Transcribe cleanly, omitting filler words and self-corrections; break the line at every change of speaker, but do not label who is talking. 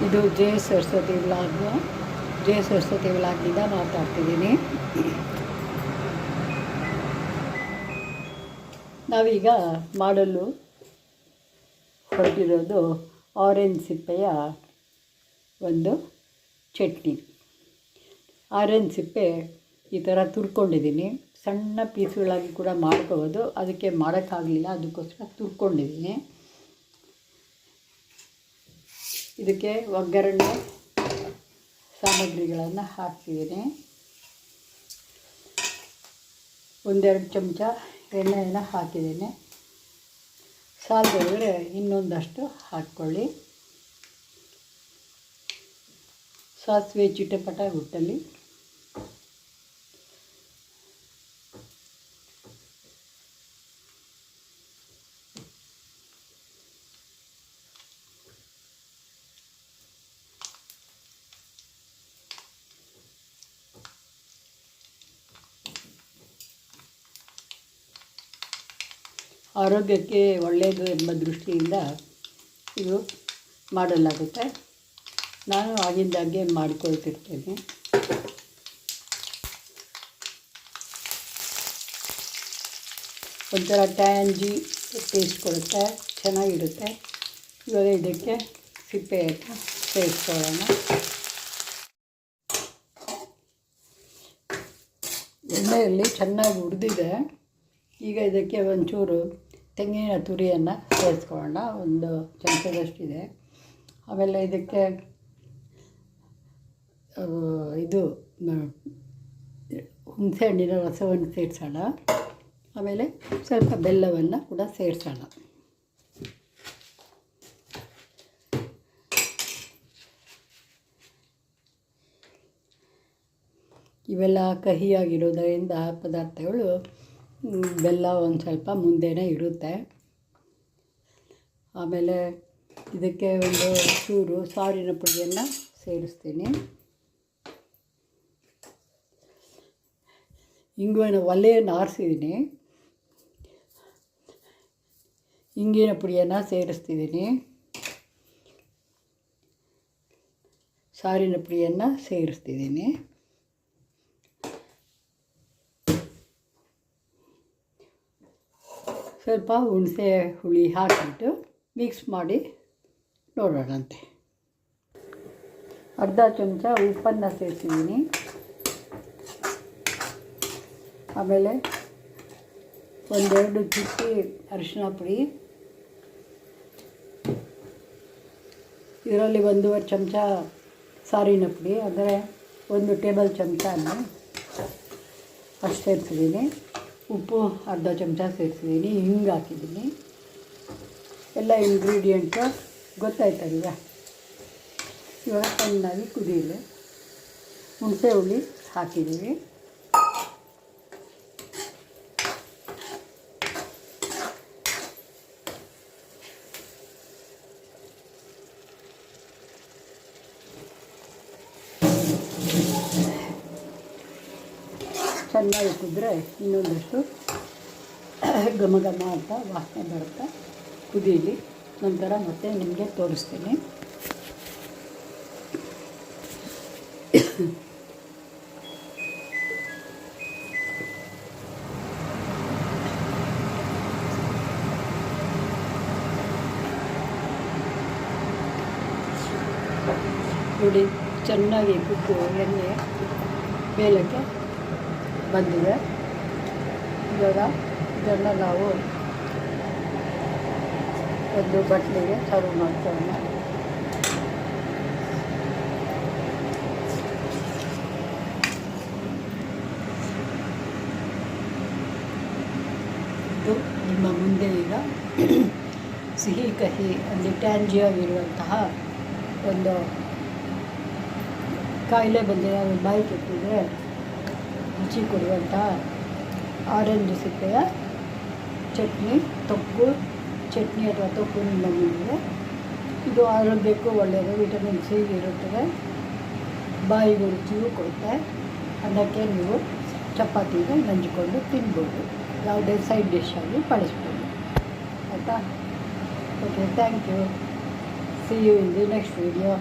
ಇದು ಜೆ ಸರಸ್ವತಿ ವ್ಲಾಗ್ನಿಂದ ಮಾತಾಡ್ತಿದ್ದೀನಿ. ನಾವೀಗ ಮಾಡಲು ಹೊರಟಿರೋದು ಆರೆಂಜ್ ಸಿಪ್ಪೆಯ ಒಂದು ಚಟ್ನಿ. ಆರೆಂಜ್ ಸಿಪ್ಪೆ ಈ ಥರ ತುರ್ಕೊಂಡಿದ್ದೀನಿ. ಸಣ್ಣ ಪೀಸ್ಗಳಾಗಿ ಕೂಡ ಮಾಡ್ಕೋಬೋದು, ಅದಕ್ಕೆ ಮಾಡೋಕ್ಕಾಗಲಿಲ್ಲ, ಅದಕ್ಕೋಸ್ಕರ ತುರ್ಕೊಂಡಿದ್ದೀನಿ. ಇದಕ್ಕೆ ಒಗ್ಗರಣೆ ಸಾಮಗ್ರಿಗಳನ್ನು ಹಾಕ್ತಿದ್ದೀನಿ. ಒಂದೆರಡು ಚಮಚ ಎಣ್ಣೆಯನ್ನು ಹಾಕಿದ್ದೀನಿ. ಸಾಲದೊಳಗಡೆ ಇನ್ನೊಂದಷ್ಟು ಹಾಕ್ಕೊಳ್ಳಿ. ಸಾಸಿವೆ ಚಿಟಪಟ ಹುಟ್ಟಲಿ. ಆರೋಗ್ಯಕ್ಕೆ ಒಳ್ಳೆಯದು ಎಂಬ ದೃಷ್ಟಿಯಿಂದ ಇದು ಮಾಡಲಾಗುತ್ತೆ. ನಾನು ಆಗಿಂದಾಗೆ ಮಾಡಿಕೊಳ್ತಿರ್ತೇನೆ. ಒಂಥರ ಟ್ಯಾಂಜಿ ಟೇಸ್ಟ್ ಕೊಡುತ್ತೆ, ಚೆನ್ನಾಗಿರುತ್ತೆ. ಇವಾಗ ಇದಕ್ಕೆ ಸಿಪ್ಪೆಯನ್ನು ಸೇರಿಸ್ಕೊಳ್ಳೋಣ. ಎಣ್ಣೆಯಲ್ಲಿ ಚೆನ್ನಾಗಿ ಹುರಿದಿದೆ. ಈಗ ಇದಕ್ಕೆ ಒಂಚೂರು ತೆಂಗಿನ ತುರಿಯನ್ನು ಸೇರಿಸ್ಕೊಳ್ಳೋಣ. ಒಂದು ಚಮಚದಷ್ಟಿದೆ. ಆಮೇಲೆ ಇದಕ್ಕೆ ಇದು ಹುಣಸೆಹಣ್ಣಿನ ರಸವನ್ನು ಸೇರಿಸೋಣ. ಆಮೇಲೆ ಸ್ವಲ್ಪ ಬೆಲ್ಲವನ್ನು ಕೂಡ ಸೇರಿಸೋಣ. ಇವೆಲ್ಲ ಕಹಿಯಾಗಿರೋದರಿಂದ ಪದಾರ್ಥಗಳು ಬೆಲ್ಲ ಒಂದು ಸ್ವಲ್ಪ ಮುಂದೆನೇ ಇರುತ್ತೆ. ಆಮೇಲೆ ಇದಕ್ಕೆ ಒಂದು ಚೂರು ಸಾರಿನ ಪುಡಿಯನ್ನು ಸೇರಿಸ್ತೀನಿ. ಇಂಗುವಿನ ಒಲೆಯನ್ನು ಆರಿಸಿದ್ದೀನಿ. ಇಂಗಿನ ಪುಡಿಯನ್ನು ಸೇರಿಸ್ತಿದ್ದೀನಿ. ಸಾರಿನ ಪುಡಿಯನ್ನು ಸೇರಿಸ್ತಿದ್ದೀನಿ. ಸ್ವಲ್ಪ ಹುಣಸೆ ಹುಳಿ ಹಾಕಿಬಿಟ್ಟು ಮಿಕ್ಸ್ ಮಾಡಿ ನೋಡೋಣಂತೆ. ಅರ್ಧ ಚಮಚ ಉಪ್ಪನ್ನು ಸೇರಿಸಿದ್ದೀನಿ. ಆಮೇಲೆ ಒಂದೆರಡು ಚುಕ್ಕಿ ಅರಿಶಿನ ಪುಡಿ. ಇದರಲ್ಲಿ 1.5 ಚಮಚ ಸಾರಿನ ಪುಡಿ, ಅಂದರೆ 1 ಟೇಬಲ್ ಚಮಚ ಅಷ್ಟು ಸೇರಿಸಿದ್ದೀನಿ. ಉಪ್ಪು ಅರ್ಧ ಚಮಚ ಸೇರಿಸಿದ್ದೀನಿ. ಹಿಂಗೆ ಹಾಕಿದ್ದೀನಿ. ಎಲ್ಲ ಇಂಗ್ರೀಡಿಯೆಂಟು ಗೊತ್ತಾಯ್ತಲ್ವ. ಇವಾಗ ಚೆನ್ನಾಗಿ ಕುದೀಲಿ. ಹುಣಸೆ ಹುಳಿ ಹಾಕಿದ್ದೀವಿ. ಚೆನ್ನಾಗಿ ಕುದ್ರೆ ಇನ್ನೊಂದಷ್ಟು ಘಮ ಘಮ ಅಂತ ವಾಸನೆ ಬರುತ್ತೆ. ಕುದೀಲಿ. ನಂತರ ಮತ್ತೆ ನಿಮಗೆ ತೋರಿಸ್ತೀನಿ. ನೋಡಿ, ಚೆನ್ನಾಗಿ ಕುದ್ದು ಎಣ್ಣೆ ಮೇಲಕ್ಕೆ ಬಂದಿದೆ. ಇವಾಗ ಇದನ್ನು ನಾವು ಒಂದು ಬಟ್ಲಿಗೆ ಸರ್ವ್ ಮಾಡ್ಕೊಳ್ಳೋಣ. ಇದು ನಿಮ್ಮ ಮುಂದೆ ಈಗ ಸಿಹಿ ಕಹಿ ಅಂದರೆ ಟ್ಯಾಂಜಿಯಾಗಿರುವಂತಹ ಒಂದು ಕಾಯಿಲೆ ಬಂದಿರೋ ಬಾಯಿ ಕೆಟ್ಟಿದ್ರೆ ರುಚಿ ಕೊಡುವಂತಹ ಆರೆಂಜ್ ಸಿಪ್ಪೆಯ ಚಟ್ನಿ, ತೊಕ್ಕು ಚಟ್ನಿ ಅಥವಾ ತೊಕ್ಕು ನಿಮ್ಮ ಮುಂದಿದೆ. ಇದು ಆರೋಗ್ಯಕ್ಕೂ ಒಳ್ಳೆಯದು. ವಿಟಮಿನ್ ಸಿ ಇರುತ್ತದೆ. ಬಾಯಿಗೆ ರುಚಿಯೂ ಕೊಡುತ್ತೆ. ಅದಕ್ಕೆ ನೀವು ಚಪಾತಿಗೆ ನಂಜಿಕೊಂಡು ತಿನ್ಬೋದು. ಯಾವುದೇ ಸೈಡ್ ಡಿಶ್ ಆಗಿ ಬಳಸ್ಬೋದು. ಆಯಿತಾ? Okay, thank you. See you in the next video.